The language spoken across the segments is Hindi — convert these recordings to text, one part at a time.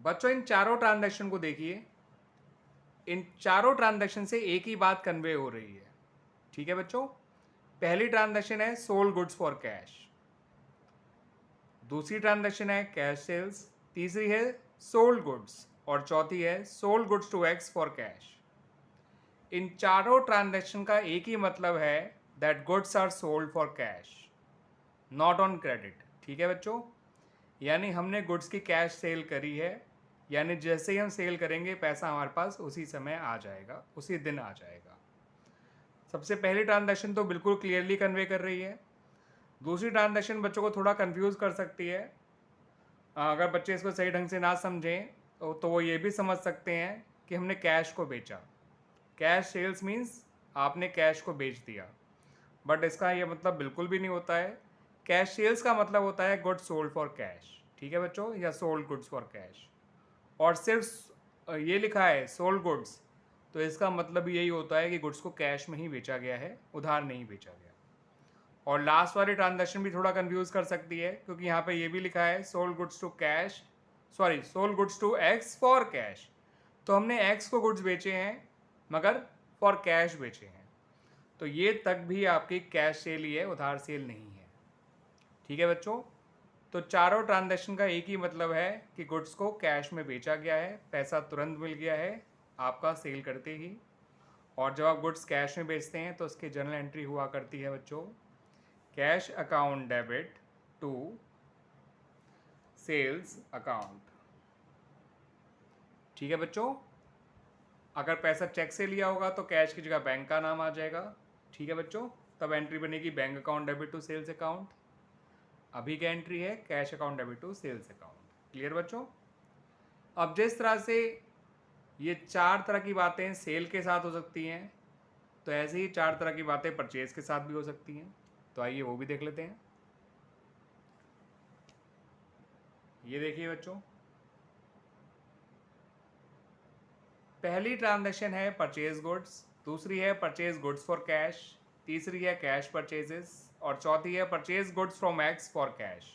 बच्चों इन चारों ट्रांजैक्शन को देखिए, इन चारों ट्रांजैक्शन से एक ही बात कन्वे हो रही है। ठीक है बच्चों, पहली ट्रांजैक्शन है सोल्ड गुड्स फॉर कैश, दूसरी ट्रांजैक्शन है कैश सेल्स, तीसरी है सोल्ड गुड्स और चौथी है sold goods to X for cash. इन चारों ट्रांजैक्शन का एक ही मतलब है that goods are sold for cash, not on credit. ठीक है बच्चों, यानी हमने गुड्स की कैश सेल करी है, यानी जैसे ही हम सेल करेंगे पैसा हमारे पास उसी समय आ जाएगा, उसी दिन आ जाएगा। सबसे पहली ट्रांजैक्शन तो बिल्कुल क्लियरली कन्वे कर रही है। दूसरी ट्रांजैक्शन बच्चों को थोड़ा कंफ्यूज कर सकती है। अगर बच्चे इसको सही ढंग से ना समझें तो वो ये भी समझ सकते हैं कि हमने कैश को बेचा। कैश सेल्स मीन्स आपने कैश को बेच दिया, बट इसका ये मतलब बिल्कुल भी नहीं होता है। कैश सेल्स का मतलब होता है गुड्स सोल्ड फॉर कैश। ठीक है बच्चों, या सोल्ड गुड्स फॉर कैश। और सिर्फ ये लिखा है सोल्ड गुड्स, तो इसका मतलब यही होता है कि गुड्स को कैश में ही बेचा गया है, उधार नहीं बेचा गया। और लास्ट वाली ट्रांजैक्शन भी थोड़ा कंफ्यूज कर सकती है, क्योंकि यहाँ पे ये भी लिखा है sold goods to cash, sorry sold goods to X for cash. तो हमने एक्स को गुड्स बेचे हैं मगर फॉर कैश बेचे हैं, तो ये तक भी आपकी कैश सेल ही है, उधार सेल नहीं है। ठीक है बच्चों, तो चारों ट्रांजैक्शन का एक ही मतलब है कि गुड्स को कैश में बेचा गया है, पैसा तुरंत मिल गया है आपका सेल करते ही। और जब आप गुड्स कैश में बेचते हैं तो उसकी जर्नल एंट्री हुआ करती है बच्चों, cash account debit to sales account. ठीक है बच्चों, अगर पैसा चेक से लिया होगा तो कैश की जगह बैंक का नाम आ जाएगा। ठीक है बच्चों, तब एंट्री बनेगी bank account debit to sales account. अभी क्या एंट्री है, cash account debit to sales account. Clear बच्चों? अब जिस तरह से ये चार तरह की बातें सेल के साथ हो सकती हैं, तो ऐसे ही चार तरह की बातें परचेज के साथ भी हो सकती हैं। तो आइए वो भी देख लेते हैं। ये देखिए बच्चों, पहली ट्रांजैक्शन है परचेज गुड्स, दूसरी है परचेज गुड्स फॉर कैश, तीसरी है कैश परचेजेस और चौथी है purchase goods from x for cash.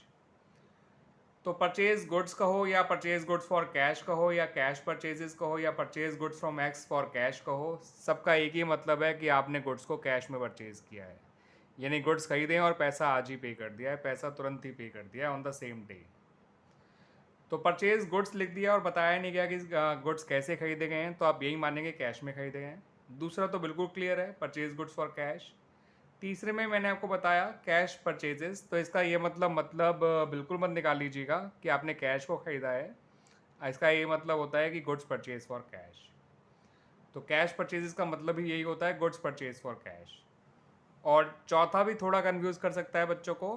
तो परचेज गुड्स कहो या परचेज गुड्स फॉर कैश कहो या कैश परचेजेस कहो या purchase goods from x for cash कहो, सबका एक ही मतलब है कि आपने गुड्स को कैश में परचेज किया है, यानी गुड्स खरीदे और पैसा आज ही पे कर दिया है, पैसा तुरंत ही पे कर दिया है ऑन द सेम डे। तो परचेज गुड्स लिख दिया और बताया नहीं गया कि गुड्स कैसे खरीदे गए हैं, तो आप यही मानेंगे कैश में खरीदे गए हैं। दूसरा तो बिल्कुल क्लियर है, परचेज गुड्स फॉर कैश। तीसरे में मैंने आपको बताया कैश परचेजेस, तो इसका ये मतलब बिल्कुल मत निकाल लीजिएगा कि आपने कैश को ख़रीदा है। इसका ये मतलब होता है कि गुड्स परचेज फॉर कैश। तो कैश परचेजेस का मतलब ही यही होता है, गुड्स परचेज फॉर कैश। और चौथा भी थोड़ा कन्फ्यूज़ कर सकता है बच्चों को,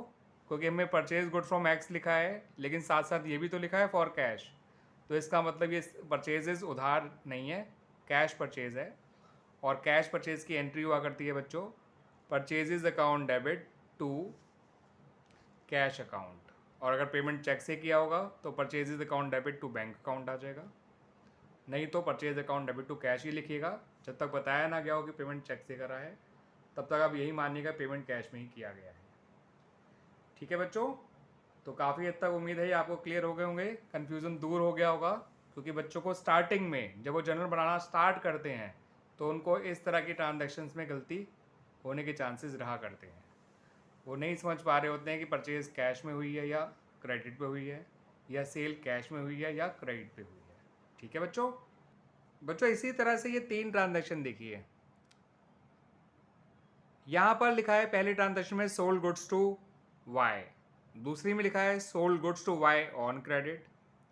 क्योंकि हमें परचेज गुड फ्रॉम एक्स लिखा है लेकिन साथ साथ ये भी तो लिखा है फॉर कैश, तो इसका मतलब ये परचेजेस उधार नहीं है, कैश परचेज है। और कैश परचेज की एंट्री हुआ करती है बच्चों, purchases account debit to cash account. और अगर पेमेंट चेक से किया होगा तो purchases account debit to bank account आ जाएगा, नहीं तो purchase account debit to cash ही लिखिएगा। जब तक बताया ना गया हो कि पेमेंट चेक से करा है, तब तक आप यही मानिएगा पेमेंट कैश में ही किया गया है। ठीक है बच्चों, तो काफ़ी हद तक उम्मीद है ये आपको क्लियर हो गए होंगे, कन्फ्यूज़न दूर हो गया होगा। क्योंकि बच्चों को स्टार्टिंग में जब वो जर्नल बनाना स्टार्ट करते हैं तो उनको इस तरह की ट्रांजैक्शंस में गलती होने के चांसेस रहा करते हैं। वो नहीं समझ पा रहे होते हैं कि परचेज़ कैश में हुई है या क्रेडिट पे हुई है, या सेल कैश में हुई है या क्रेडिट पे हुई है। ठीक है बच्चों? बच्चों इसी तरह से ये तीन ट्रांजैक्शन देखिए, यहाँ पर लिखा है पहली ट्रांजैक्शन में सोल्ड गुड्स टू वाई, दूसरी में लिखा है sold goods to Y on credit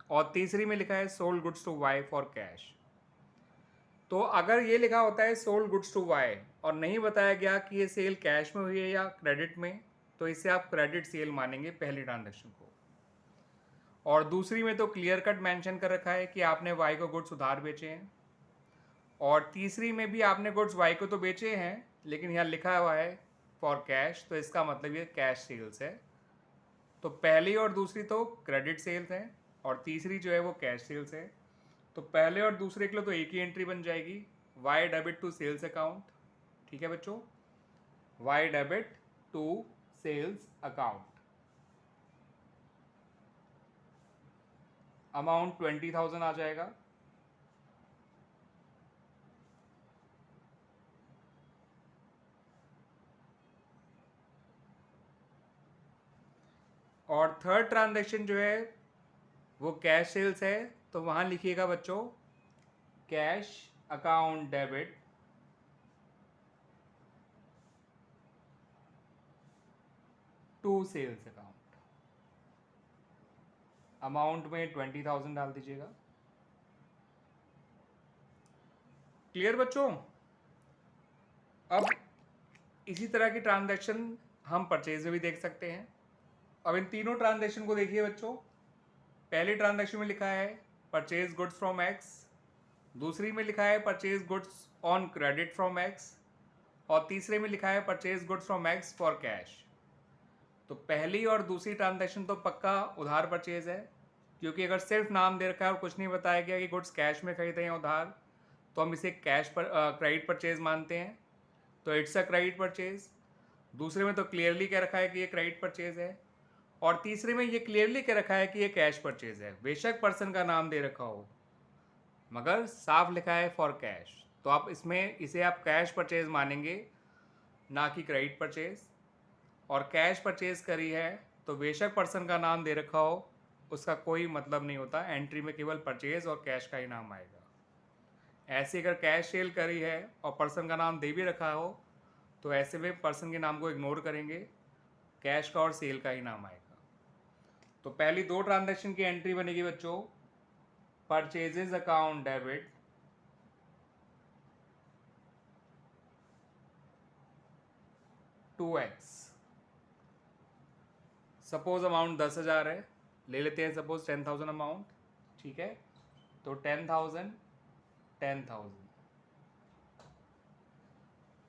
और तीसरी में लिखा है sold goods to Y for cash. तो अगर ये लिखा होता है सोल्ड गुड्स टू वाई और नहीं बताया गया कि ये सेल कैश में हुई है या क्रेडिट में, तो इसे आप क्रेडिट सेल मानेंगे पहली ट्रांजैक्शन को। और दूसरी में तो क्लियर कट मेंशन कर रखा है कि आपने वाई को गुड्स उधार बेचे हैं, और तीसरी में भी आपने गुड्स वाई को तो बेचे हैं लेकिन यहाँ लिखा हुआ है फॉर कैश, तो इसका मतलब ये कैश सेल्स है। तो पहली और दूसरी तो क्रेडिट सेल्स हैं और तीसरी जो है वो कैश सेल्स है। तो पहले और दूसरे के लिए तो एक ही एंट्री बन जाएगी, Y debit to sales account. ठीक है बच्चों, Y debit to sales account. Amount 20,000 आ जाएगा। और थर्ड ट्रांजैक्शन जो है वो कैश सेल्स है, तो वहाँ लिखिएगा बच्चों cash account debit to sales account. Amount में 20,000 डाल दीजिएगा। क्लियर बच्चों? अब इसी तरह की ट्रांजैक्शन हम परचेज में भी देख सकते हैं। अब इन तीनों ट्रांजैक्शन को देखिए बच्चों। पहली ट्रांजैक्शन में लिखा है परचेज गुड्स फ्रॉम एक्स, दूसरी में लिखा है purchase goods on credit from x, और तीसरे में लिखा है purchase goods from x for cash. तो पहली और दूसरी ट्रांजैक्शन तो पक्का उधार परचेज है, क्योंकि अगर सिर्फ नाम दे रखा है और कुछ नहीं बताया गया कि गुड्स कैश में खरीदे हैं उधार, तो हम इसे कैश पर क्रेडिट परचेज मानते हैं, तो इट्स अ क्रेडिट परचेज। दूसरे में तो क्लियरली कह रखा है कि ये क्रेडिट परचेज है, और तीसरे में ये क्लियरली कह रखा है कि ये कैश परचेज है। बेशक पर्सन का नाम दे रखा हो मगर साफ लिखा है फॉर कैश, तो आप इसमें इसे आप कैश परचेज मानेंगे, ना कि क्रेडिट परचेज। और कैश परचेज करी है तो बेशक पर्सन का नाम दे रखा हो, उसका कोई मतलब नहीं होता। एंट्री में केवल परचेज और कैश का ही नाम आएगा। ऐसे अगर कैश सेल करी है और पर्सन का नाम दे भी रखा हो, तो ऐसे में पर्सन के नाम को इग्नोर करेंगे, कैश का और सेल का ही नाम आएगा। तो पहली दो ट्रांजैक्शन की एंट्री बनेगी बच्चों purchases account debit to X. Suppose amount 10,000 है, ले लेते हैं सपोज 10,000 अमाउंट, ठीक है। तो 10,000 10,000।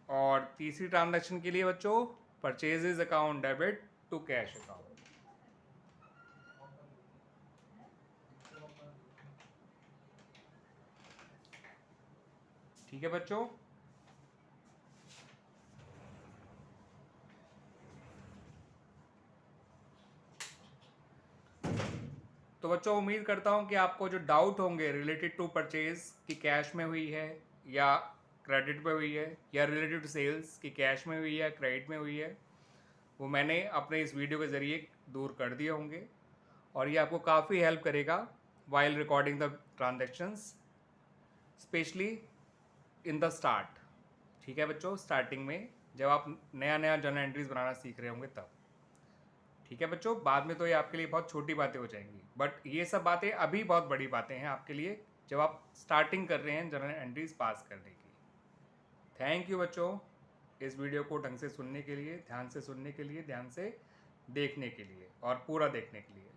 और तीसरी ट्रांजैक्शन के लिए बच्चों purchases account debit to cash account. ठीक है बच्चों। तो बच्चों उम्मीद करता हूँ कि आपको जो डाउट होंगे रिलेटेड टू परचेज कि कैश में हुई है या क्रेडिट में हुई है, या रिलेटेड टू सेल्स कि कैश में हुई है क्रेडिट में हुई है, वो मैंने अपने इस वीडियो के ज़रिए दूर कर दिए होंगे। और ये आपको काफ़ी हेल्प करेगा while recording the transactions, specially in the start. ठीक है बच्चों, स्टार्टिंग में जब आप नया नया जर्नल एंट्रीज बनाना सीख रहे होंगे तब। ठीक है बच्चों, बाद में तो ये आपके लिए बहुत छोटी बातें हो जाएंगी, बट ये सब बातें अभी बहुत बड़ी बातें हैं आपके लिए जब आप स्टार्टिंग कर रहे हैं जर्नल एंट्रीज पास करने की। थैंक यू बच्चों, इस वीडियो को ढंग से सुनने के लिए, ध्यान से सुनने के लिए, ध्यान से देखने के लिए और पूरा देखने के लिए।